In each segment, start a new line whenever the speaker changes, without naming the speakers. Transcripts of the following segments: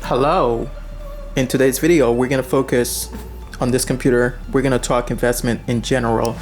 Hello. In today's video, we're going to focus on this computer. We're going to talk investment in general.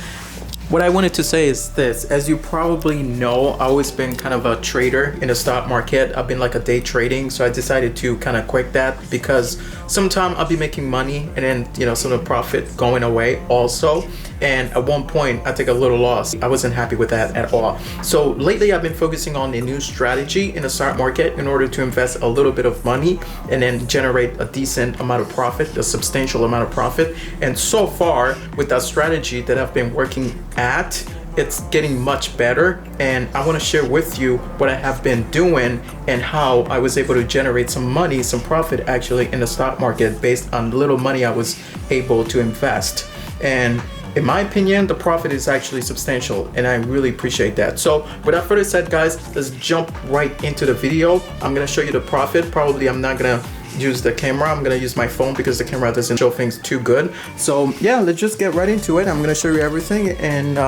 What I wanted to say is this: as you probably know, I've always been kind of a trader in the stock market. I've been like a day trading, so I decided to kind of quit that because sometimes I'll be making money and then some of the profit going away also. And at one point I take a little loss. I wasn't happy with that at all. So lately I've been focusing on a new strategy in the stock market in order to invest a little bit of money and then generate a decent amount of profit, a substantial amount of profit. And so far with that strategy that I've been working at, it's getting much better, and I want to share with you what I have been doing and how I was able to generate some money, some profit actually in the stock market based on little money I was able to invest. And in my opinion, the profit is actually substantial, and I really appreciate that. So without further said, guys, let's jump right into the video. I'm gonna show you the profit. Probably I'm not gonna use the camera. I'm gonna use my phone because the camera doesn't show things too good. So yeah, let's just get right into it. I'm gonna show you everything, and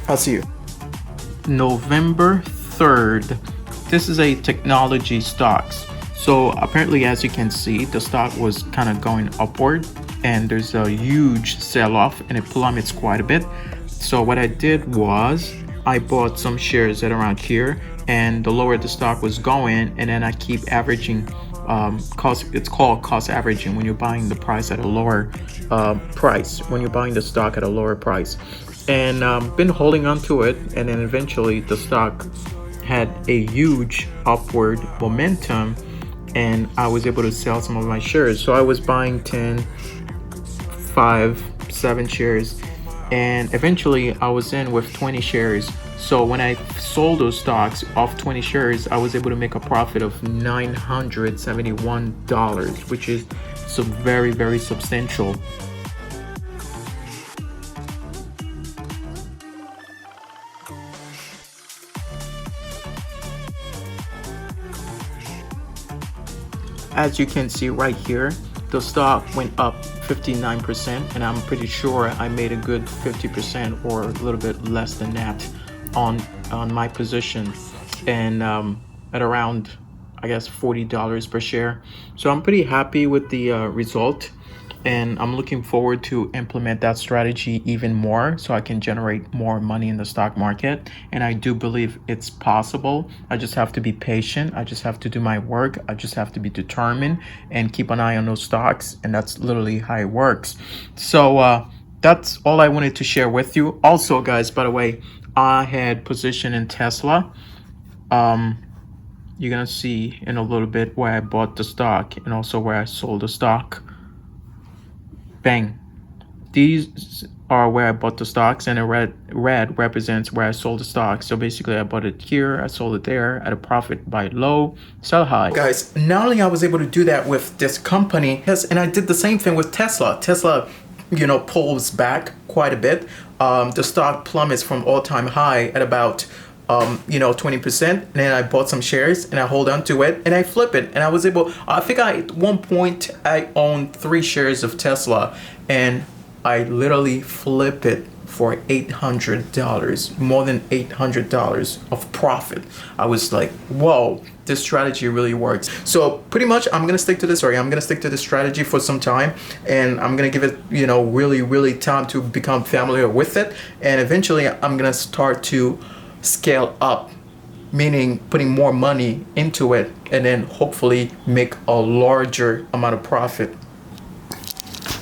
I'll see you. November 3rd. This is a technology stocks. So apparently, as you can see, the stock was kind of going upward, and there's a huge sell-off and it plummets quite a bit. So what I did was I bought some shares at around here, and the lower the stock was going, and then I keep averaging it's called cost averaging when you're buying the price at a lower price, when you're buying the stock at a lower price. And been holding on to it, and then eventually the stock had a huge upward momentum, and I was able to sell some of my shares. So I was buying 10, 5, 7 shares, and eventually I was in with 20 shares. So when I sold those stocks off 20 shares, I was able to make a profit of $971, which is so very, very substantial. As you can see right here, the stock went up 59%, and I'm pretty sure I made a good 50% or a little bit less than that on my position, and at around, I guess, $40 per share. So I'm pretty happy with the result, and I'm looking forward to implement that strategy even more so I can generate more money in the stock market. And I do believe it's possible. I just have to be patient. I just have to do my work. I just have to be determined and keep an eye on those stocks, and that's literally how it works. So that's all I wanted to share with you. Also, guys, by the way, I had position in Tesla. You're gonna see in a little bit where I bought the stock and also where I sold the stock. Bang. These are where I bought the stocks, and the red represents where I sold the stocks. So basically I bought it here, I sold it there at a profit, buy low, sell high. Guys, not only I was able to do that with this company, and I did the same thing with Tesla. Tesla, pulls back quite a bit. The stock plummets from all-time high at about 20%, and then I bought some shares and I hold on to it and I flip it, and I was able, I think at one point I owned 3 shares of Tesla, and I literally flip it for $800, more than $800 of profit. I was like, whoa, this strategy really works. So pretty much I'm gonna stick to this strategy for some time, and I'm gonna give it really time to become familiar with it, and eventually I'm gonna start to scale up, meaning putting more money into it, and then hopefully make a larger amount of profit